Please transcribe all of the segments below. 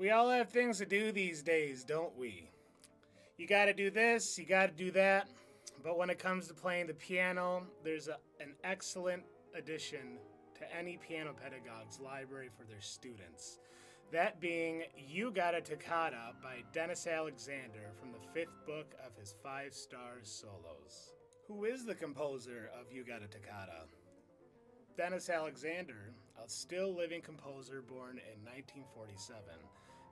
We all have things to do these days, don't we? You gotta do this, you gotta do that. But when it comes to playing the piano, there's an excellent addition to any piano pedagogue's library for their students. That being You Gotta Toccata by Dennis Alexander from the fifth book of his 5-star solos. Who is the composer of You Gotta Toccata? Dennis Alexander, a still living composer born in 1947,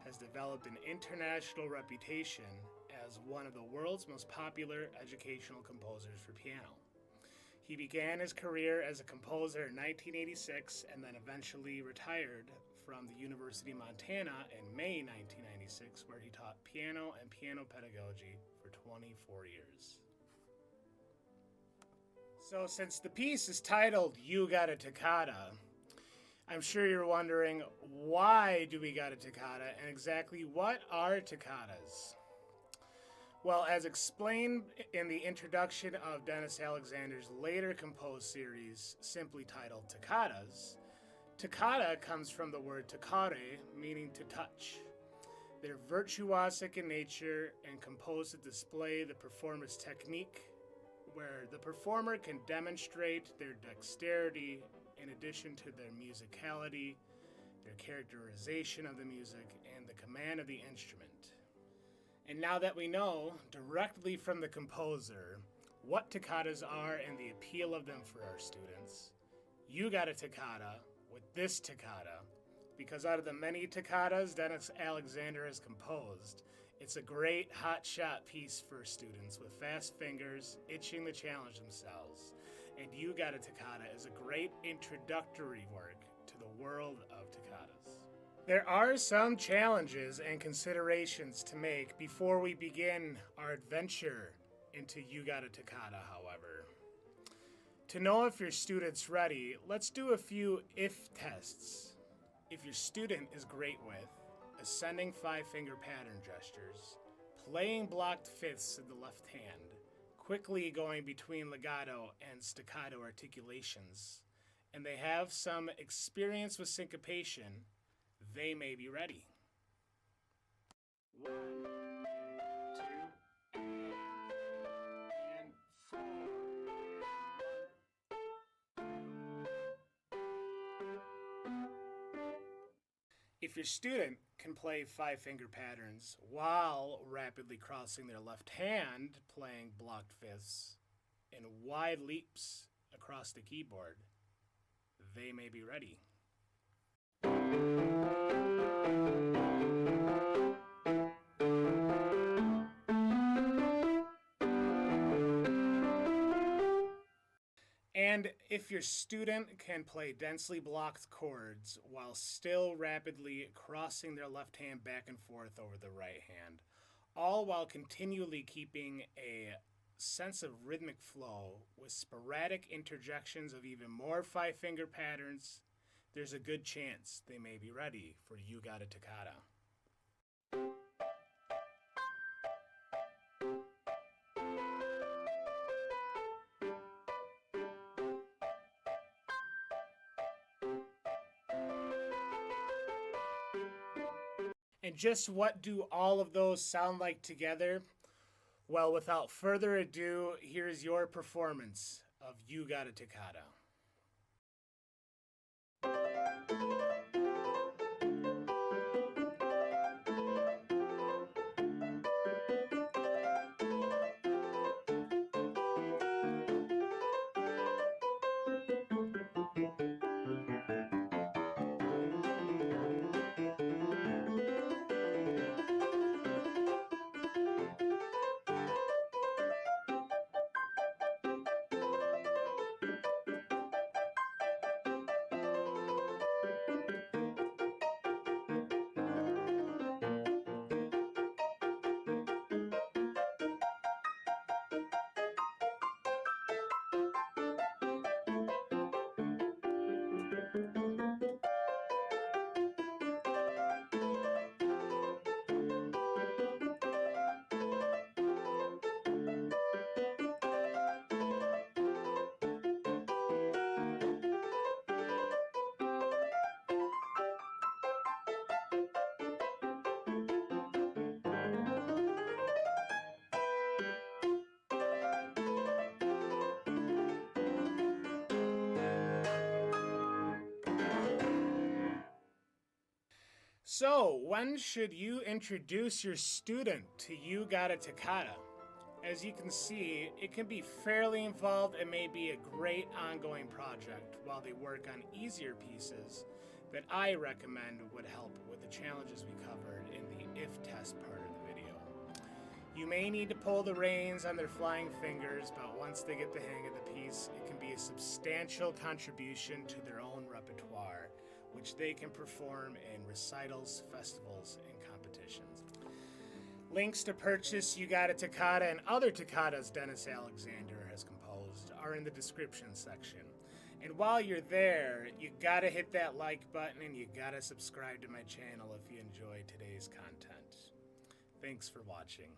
has developed an international reputation as one of the world's most popular educational composers for piano. He began his career as a composer in 1986 and then eventually retired from the University of Montana in May 1996, where he taught piano and piano pedagogy for 24 years. So since the piece is titled You Gotta Toccata, I'm sure you're wondering, why do we got a toccata and exactly what are toccatas? Well, as explained in the introduction of Dennis Alexander's later composed series, simply titled Toccatas, toccata comes from the word toccare, meaning to touch. They're virtuosic in nature and composed to display the performer's technique, where the performer can demonstrate their dexterity in addition to their musicality, their characterization of the music, and the command of the instrument. And now that we know directly from the composer what toccatas are and the appeal of them for our students, you got a toccata with this toccata, because out of the many toccatas Dennis Alexander has composed, it's a great hot-shot piece for students with fast fingers itching to challenge themselves. And You Gotta Toccata is a great introductory work to the world of toccatas. There are some challenges and considerations to make before we begin our adventure into You Gotta Toccata, however. To know if your student's ready, let's do a few if tests. If your student is great with ascending 5-finger pattern gestures, playing blocked fifths in the left hand, quickly going between legato and staccato articulations, and they have some experience with syncopation, they may be ready. 1, 2, and 4. If your student can play 5-finger patterns while rapidly crossing their left hand, playing blocked fifths and wide leaps across the keyboard, they may be ready. And if your student can play densely blocked chords while still rapidly crossing their left hand back and forth over the right hand, all while continually keeping a sense of rhythmic flow with sporadic interjections of even more 5-finger patterns, there's a good chance they may be ready for You Gotta Toccata. And just what do all of those sound like together? Well, without further ado, here's your performance of You Gotta Toccata. So, when should you introduce your student to You Gotta Toccata? As you can see, it can be fairly involved and may be a great ongoing project while they work on easier pieces that I recommend would help with the challenges we covered in the if test part of the video. You may need to pull the reins on their flying fingers, but once they get the hang of the piece, it can be a substantial contribution to their own repertoire, which they can perform in recitals, festivals, and competitions. Links to purchase You Gotta Toccata and other toccatas Dennis Alexander has composed are in the description section. And while you're there, you gotta hit that like button and you gotta subscribe to my channel if you enjoyed today's content. Thanks for watching.